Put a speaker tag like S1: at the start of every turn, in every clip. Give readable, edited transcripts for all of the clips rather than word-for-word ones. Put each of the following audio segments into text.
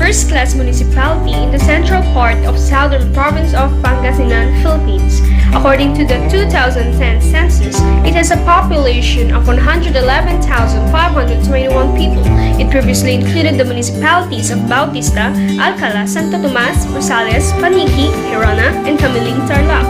S1: first-class municipality in the central part of southern province of Pangasinan, Philippines. According to the 2010 census, it has a population of 111,521 people. It previously included the municipalities of Bautista, Alcala, Santo Tomas, Rosales, Paniqui, Hirona, and Camiling Tarlac.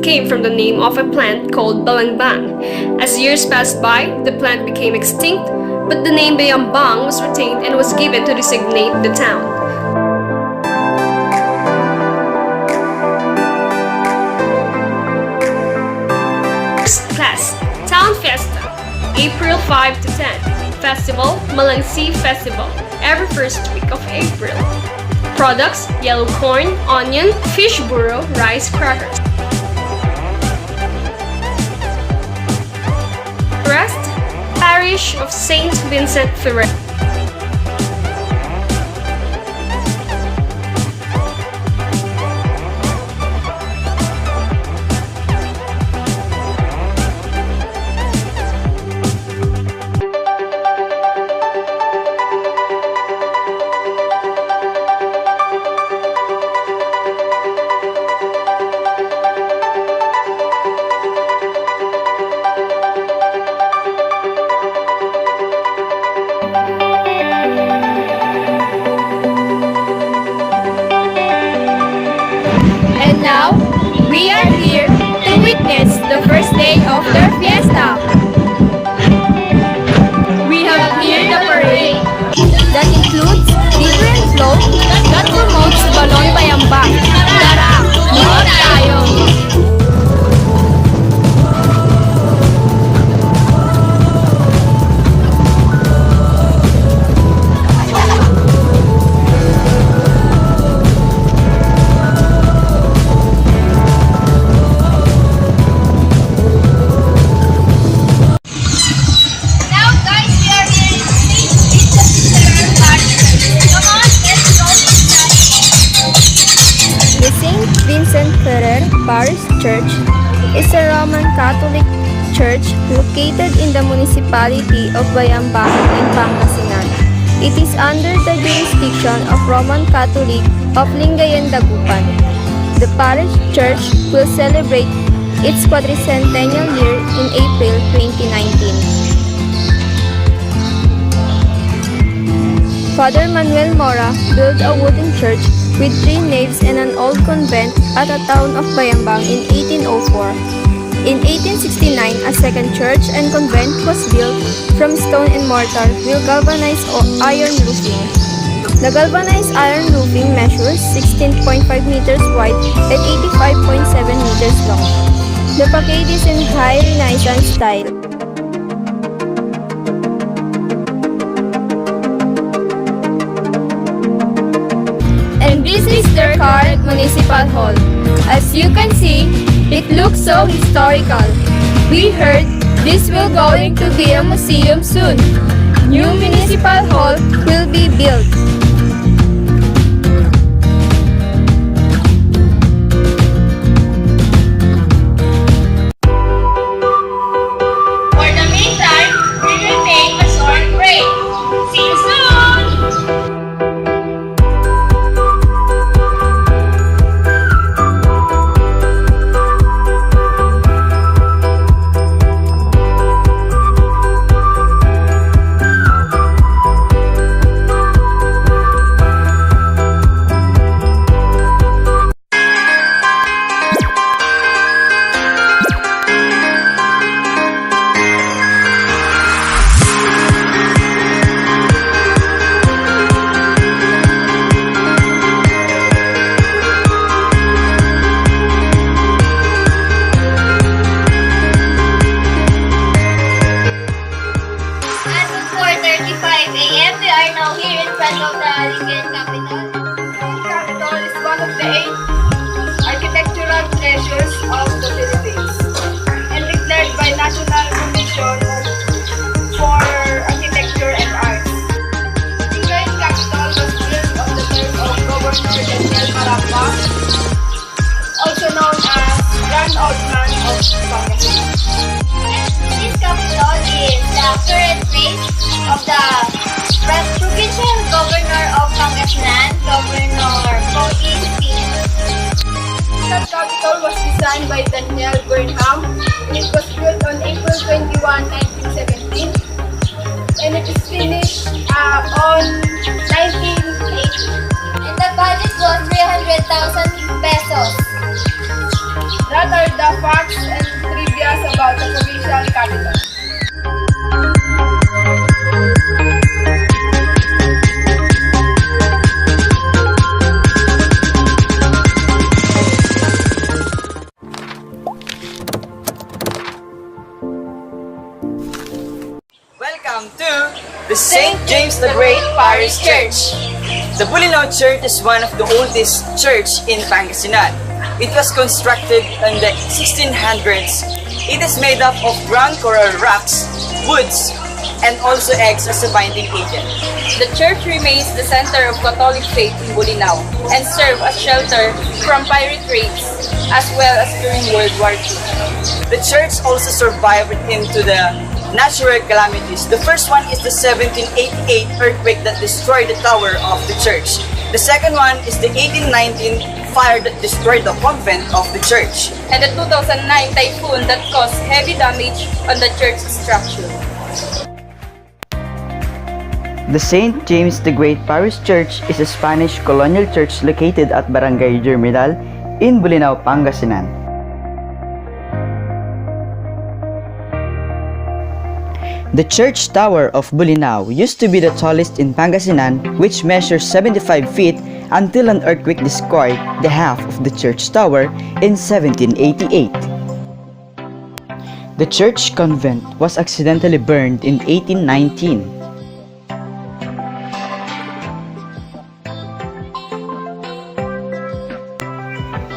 S1: Came from the name of a plant called balangbang. As years passed by, the plant became extinct, but the name Bayambang was retained and was given to designate the town. First class, Town Fiesta, April 5 to 10. Festival, Malangsi Festival, every first week of April. Products, yellow corn, onion, fish burro, rice crackers. Rest, Parish of Saint Vincent Ferrer.
S2: Now, we are here to witness the first day of their fiesta. We have here the parade that includes different floats that promotes Balon Bayambang. Tara, manood tayo! Vincent Ferrer Parish Church is a Roman Catholic church located in the municipality of Bayambang in Pangasinan. It is under the jurisdiction of Roman Catholic of Lingayen, Dagupan. The parish church will celebrate its quadricentennial year in April 2019. Father Manuel Mora built a wooden church with 3 naves and an old convent at the town of Bayambang in 1804. In 1869, a second church and convent was built from stone and mortar with galvanized iron roofing. The galvanized iron roofing measures 16.5 meters wide and 85.7 meters long. The facade is in high Renaissance style. And this is their current municipal hall. As you can see, it looks so historical. We heard this will going to be a museum soon. New municipal hall will be built. For the meantime, we will take a short break. See you soon!
S3: Of the Philippines and declared by National Commission for Architecture and Arts. The Lingayen capital was built on the terms of Governor Daniel Marapa, also known as Grand Old Man of Pangasinan.
S2: This capital is the current place of the provincial governor of Pangasinan,
S3: Capitol was designed by Daniel Burnham, and it was built on April 21, 1917, and it is finished on 1980.
S2: And the budget was 300,000 pesos.
S3: That are the facts and trivia about the provincial capital.
S4: Welcome to the St. James the Great Parish Church. The BOLINAO Church is one of the oldest church in Pangasinan. It was constructed in the 1600s. It is made up of ground coral rocks, woods, and also eggs as a binding agent.
S5: The church remains the center of Catholic faith in Bolinao and served as shelter from pirate raids as well as during World War II.
S4: The church also survived into the natural calamities. The first one is the 1788 earthquake that destroyed the tower of the church. The second one is the 1819 fire that destroyed the convent of the church.
S5: And the 2009 typhoon that caused heavy damage on the church structure.
S6: The St. James the Great Parish Church is a Spanish colonial church located at Barangay Germinal in Bolinao, Pangasinan. The church tower of Bolinao used to be the tallest in Pangasinan, which measures 75 feet until an earthquake destroyed the half of the church tower in 1788. The church convent was accidentally burned in 1819.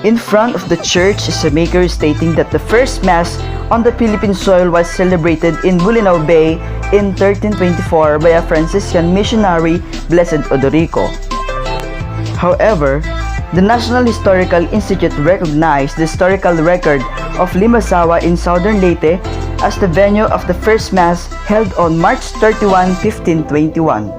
S6: In front of the church is a maker stating that the first Mass on the Philippine soil was celebrated in Bolinao Bay in 1324 by a Franciscan missionary, Blessed Odorico. However, the National Historical Institute recognized the historical record of Limasawa in southern Leyte as the venue of the first Mass held on March 31, 1521.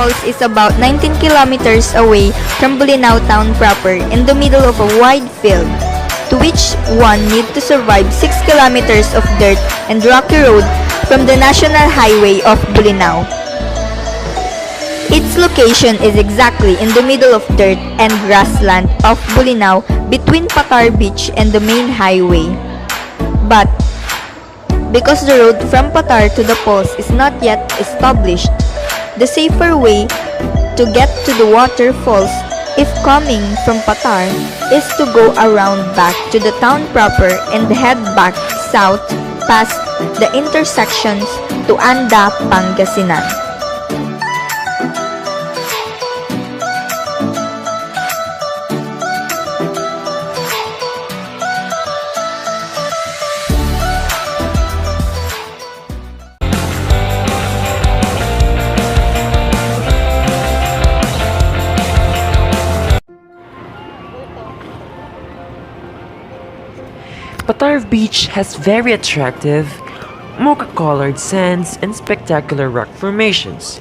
S2: Falls is about 19 kilometers away from Bolinao town proper in the middle of a wide field, to which one need to survive 6 kilometers of dirt and rocky road from the National Highway of Bolinao. Its location is exactly in the middle of dirt and grassland of Bolinao between Patar Beach and the main highway. But because the road from Patar to the falls is not yet established, the safer way to get to the waterfalls if coming from Patar is to go around back to the town proper and head back south past the intersections to Anda, Pangasinan.
S7: Patar Beach has very attractive, mocha-colored sands and spectacular rock formations.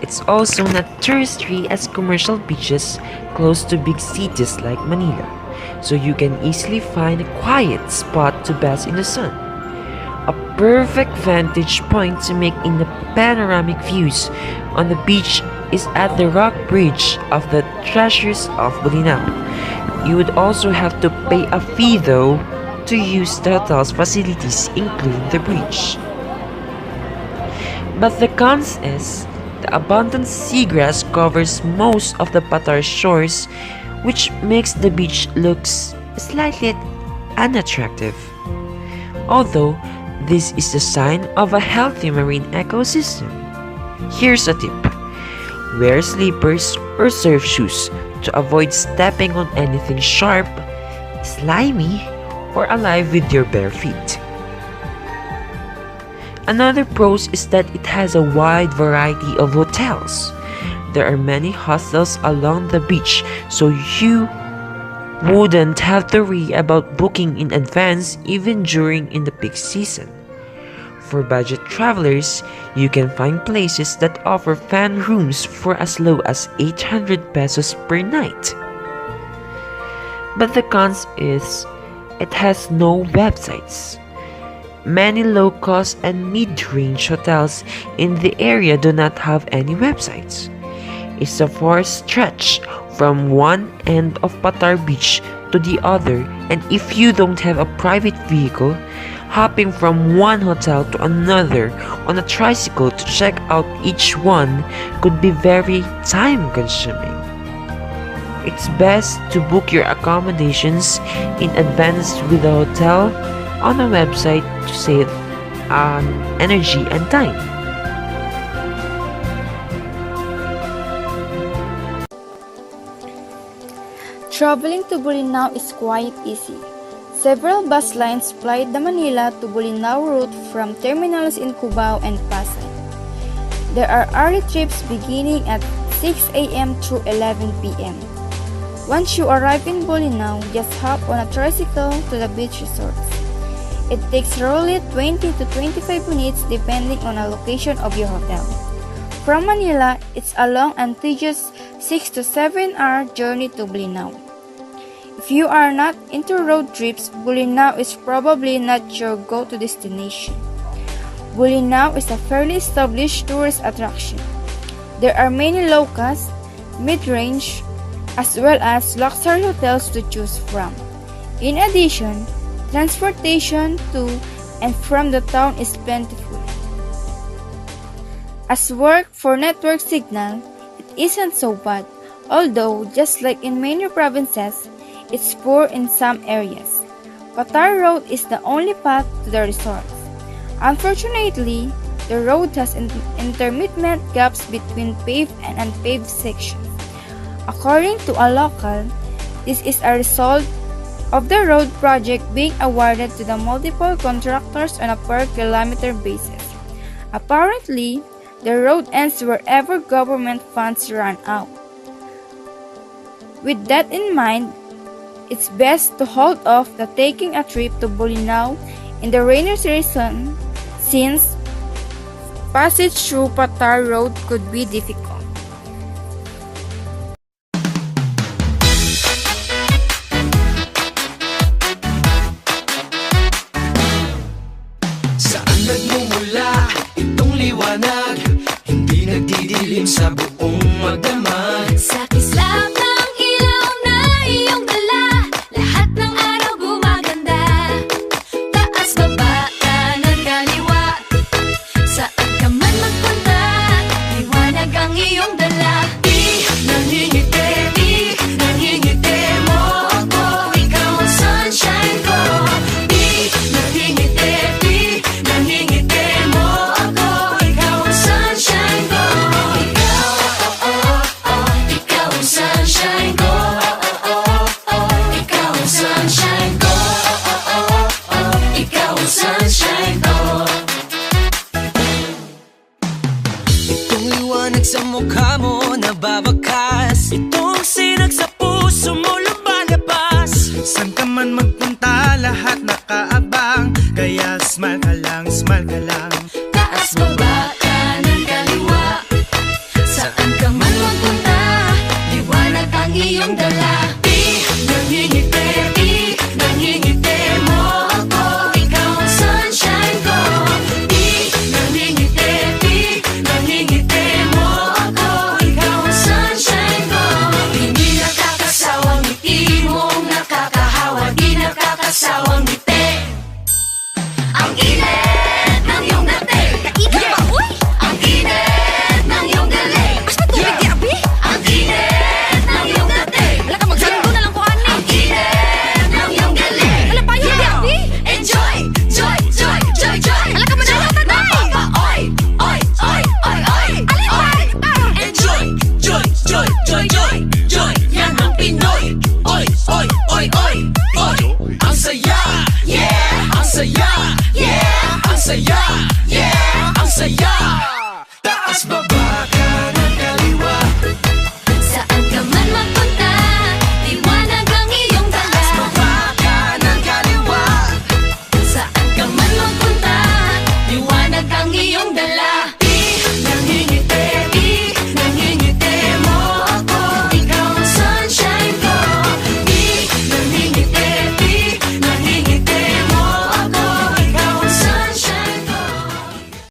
S7: It's also not touristy as commercial beaches close to big cities like Manila, so you can easily find a quiet spot to bask in the sun. A perfect vantage point to make in the panoramic views on the beach is at the rock bridge of the Treasures of Bolinao. You would also have to pay a fee though to use the hotel's facilities including the bridge. But the cons is the abundant seagrass covers most of the Patar shores, which makes the beach looks slightly unattractive. Although this is a sign of a healthy marine ecosystem. Here's a tip: wear slippers or surf shoes to avoid stepping on anything sharp, slimy, or alive with your bare feet. Another pros is that it has a wide variety of hotels. There are many hostels along the beach, so you wouldn't have to worry about booking in advance even during in the peak season. For budget travelers, you can find places that offer fan rooms for as low as 800 pesos per night. But the cons is it has no websites. Many low-cost and mid-range hotels in the area do not have any websites. It's a far stretch from one end of Patar Beach to the other, and if you don't have a private vehicle, hopping from one hotel to another on a tricycle to check out each one could be very time-consuming. It's best to book your accommodations in advance with a hotel on a website to save on energy and time.
S2: Traveling to Bolinao is quite easy. Several bus lines ply the Manila to Bolinao route from terminals in Cubao and Pasay. There are early trips beginning at 6 a.m. through 11 p.m. Once you arrive in Bolinao, just hop on a tricycle to the beach resorts. It takes roughly 20 to 25 minutes depending on the location of your hotel. From Manila, it's a long and tedious 6 to 7 hour journey to Bolinao. If you are not into road trips, Bolinao is probably not your go-to destination. Bolinao is a fairly established tourist attraction. There are many low-cost, mid-range, as well as luxury hotels to choose from. In addition, transportation to and from the town is plentiful. As work for network signal, it isn't so bad, although just like in many provinces, it's poor in some areas. Patar Road is the only path to the resorts. Unfortunately, the road has intermittent gaps between paved and unpaved sections. According to a local, this is a result of the road project being awarded to the multiple contractors on a per kilometer basis. Apparently, the road ends wherever government funds run out. With that in mind, it's best to hold off the taking a trip to Bolinao in the rainy season since passage through Patar Road could be difficult.
S8: man magpunta, lahat nakaabang. Kaya smile ka lang, smile ka lang.
S9: Taas baba, kanan kaliwa, saan ka man magpunta, liwanag ang iyong dala. Di nangingiti